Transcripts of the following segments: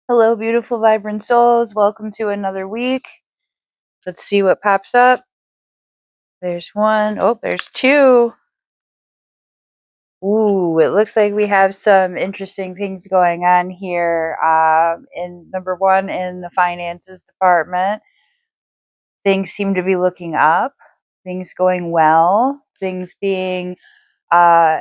Hello, beautiful, vibrant souls. Welcome to another week. Let's see what pops up. There's one. Oh, there's two. Ooh, it looks like we have some interesting things going on here. In number one, in the finances department, things seem to be looking up, things going well, things being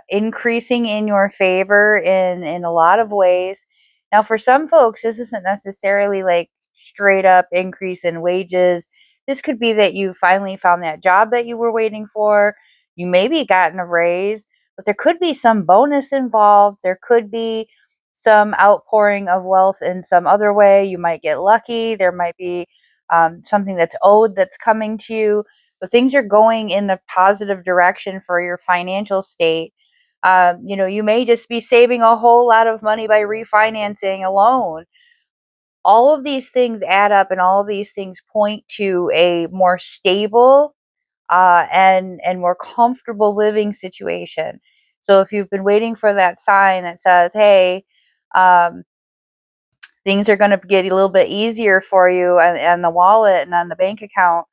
increasing in your favor in a lot of ways. Now, for some folks, this isn't necessarily like straight up increase in wages. This could be that you finally found that job that you were waiting for. You maybe gotten a raise, but there could be some bonus involved. There could be some outpouring of wealth in some other way. You might get lucky. There might be something that's owed that's coming to you. So things are going in the positive direction for your financial state. You may just be saving a whole lot of money by refinancing a loan. All of these things add up, and all of these things point to a more stable and more comfortable living situation. So if you've been waiting for that sign that says, "Hey," um, things are going to get a little bit easier for you and the wallet and on the bank account,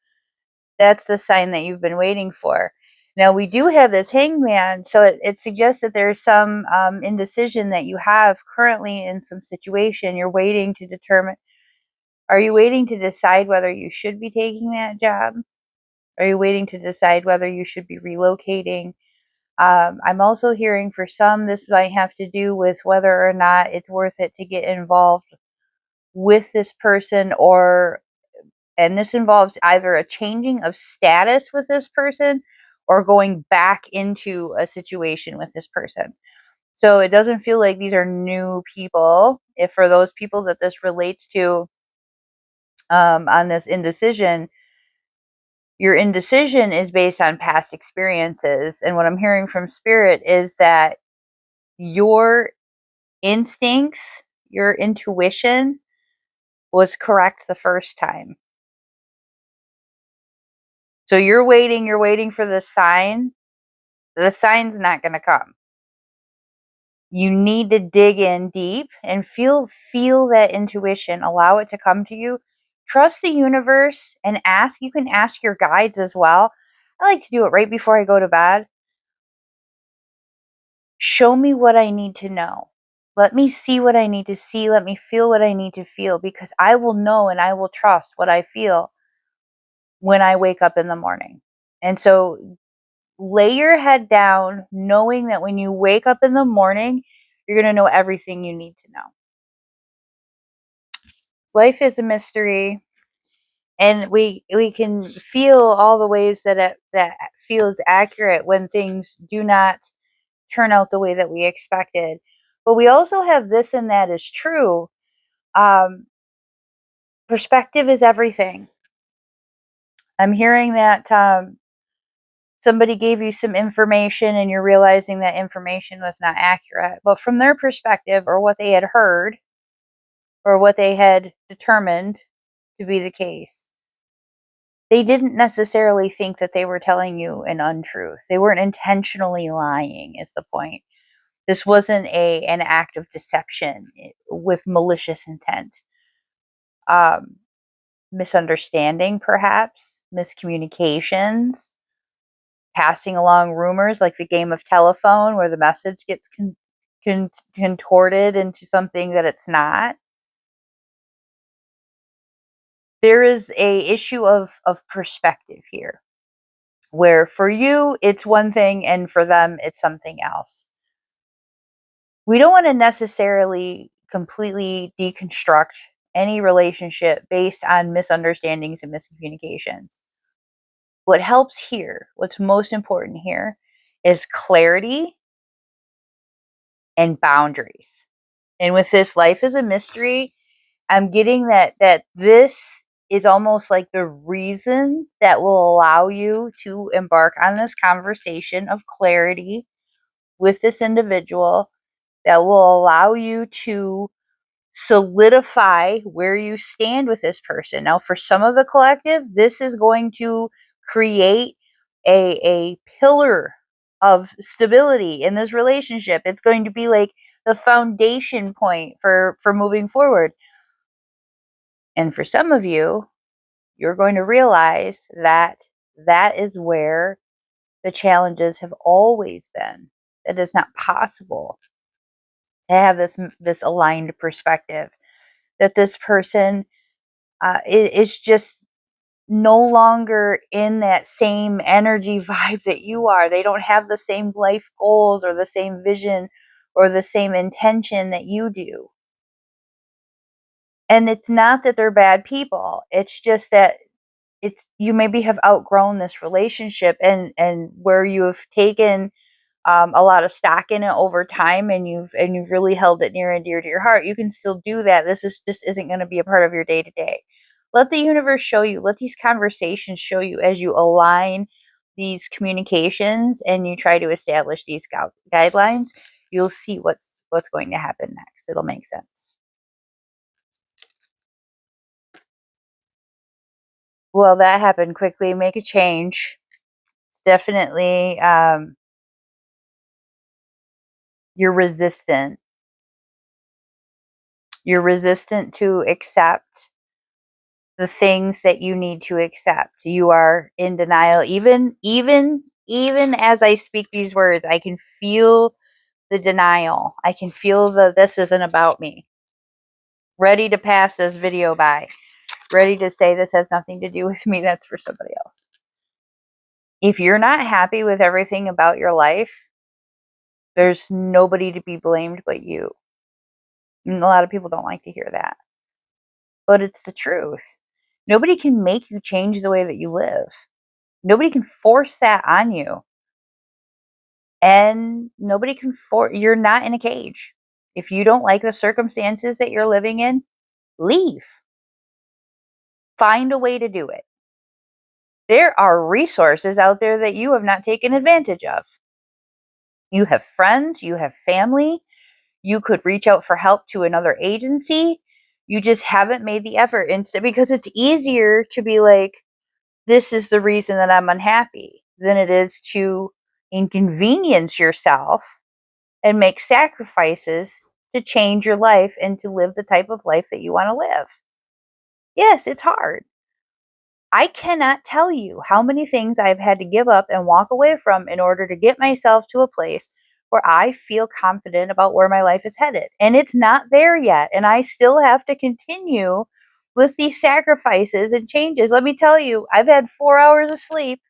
that's the sign that you've been waiting for. Now, we do have this hangman, so it suggests that there's some indecision that you have currently in some situation. You're waiting to determine, are you waiting to decide whether you should be taking that job? Are you waiting to decide whether you should be relocating? I'm also hearing for some, this might have to do with whether or not it's worth it to get involved with this person, and this involves either a changing of status with this person or going back into a situation with this person. So it doesn't feel like these are new people. If for those people that this relates to, on this indecision, your indecision is based on past experiences. And what I'm hearing from spirit is that your instincts, your intuition was correct the first time. So you're waiting for the sign. The sign's not going to come. You need to dig in deep and feel that intuition. Allow it to come to you. Trust the universe and ask. You can ask your guides as well. I like to do it right before I go to bed. Show me what I need to know. Let me see what I need to see. Let me feel what I need to feel, because I will know and I will trust what I feel when I wake up in the morning. And so lay your head down, knowing that when you wake up in the morning, you're going to know everything you need to know. Life is a mystery, and we can feel all the ways that that feels accurate when things do not turn out the way that we expected. But we also have this, and that is true. Um, Perspective is everything. I'm hearing that somebody gave you some information and you're realizing that information was not accurate, but from their perspective, or what they had heard, or what they had determined to be the case, they didn't necessarily think that they were telling you an untruth. They weren't intentionally lying, is the point. This wasn't an act of deception with malicious intent. Um, Misunderstanding, perhaps, miscommunications, passing along rumors, like the game of telephone where the message gets contorted into something that it's not. There is a issue of perspective here, where for you it's one thing and for them it's something else. We don't want to necessarily completely deconstruct any relationship based on misunderstandings and miscommunications. What helps here, what's most important here, is clarity and boundaries. And with this life is a mystery, I'm getting that this is almost like the reason that will allow you to embark on this conversation of clarity with this individual, that will allow you to solidify where you stand with this person. Now, for some of the collective, this is going to create a pillar of stability in this relationship. It's going to be like the foundation point for moving forward. And for some of you, you're going to realize that that is where the challenges have always been. That it's not possible to have this aligned perspective. That this person is just no longer in that same energy vibe that you are. They don't have the same life goals or the same vision or the same intention that you do. And it's not that they're bad people. It's just that it's you maybe have outgrown this relationship, and where you have taken a lot of stock in it over time, and you've really held it near and dear to your heart. You can still do that. This is just isn't going to be a part of your day to day. Let the universe show you, let these conversations show you, as you align these communications and you try to establish these guidelines, you'll see what's going to happen next. It'll make sense. Well, that happened quickly. Make a change. Definitely, you're resistant. You're resistant to accept the things that you need to accept. You are in denial. Even as I speak these words, I can feel the denial. I can feel the this isn't about me. Ready to pass this video by. Ready to say this has nothing to do with me. That's for somebody else. If you're not happy with everything about your life, there's nobody to be blamed but you. And a lot of people don't like to hear that, but it's the truth. Nobody can make you change the way that you live. Nobody can force that on you. And nobody can you're not in a cage. If you don't like the circumstances that you're living in, leave. Find a way to do it. There are resources out there that you have not taken advantage of. You have friends, you have family, you could reach out for help to another agency. You just haven't made the effort instead, because it's easier to be like, this is the reason that I'm unhappy, than it is to inconvenience yourself and make sacrifices to change your life and to live the type of life that you want to live. Yes, it's hard. I cannot tell you how many things I've had to give up and walk away from in order to get myself to a place where I feel confident about where my life is headed. And it's not there yet. And I still have to continue with these sacrifices and changes. Let me tell you, I've had 4 hours of sleep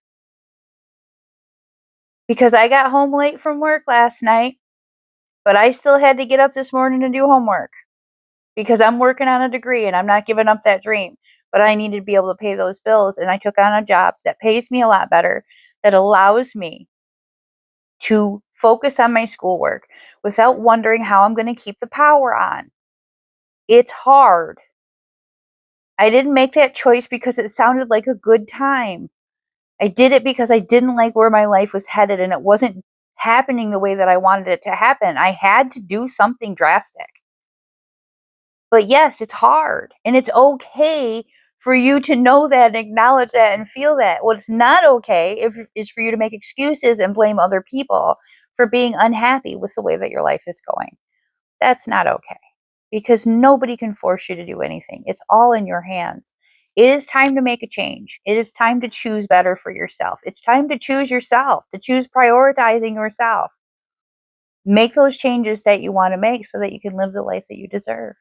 because I got home late from work last night, but I still had to get up this morning to do homework because I'm working on a degree and I'm not giving up that dream. But I needed to be able to pay those bills, and I took on a job that pays me a lot better, that allows me to focus on my schoolwork without wondering how I'm going to keep the power on. It's hard. I didn't make that choice because it sounded like a good time. I did it because I didn't like where my life was headed, and it wasn't happening the way that I wanted it to happen. I had to do something drastic. But yes, it's hard, and it's okay for you to know that and acknowledge that and feel that. What's not okay is for you to make excuses and blame other people for being unhappy with the way that your life is going. That's not okay, because nobody can force you to do anything. It's all in your hands. It is time to make a change. It is time to choose better for yourself. It's time to choose yourself, to choose prioritizing yourself. Make those changes that you want to make so that you can live the life that you deserve.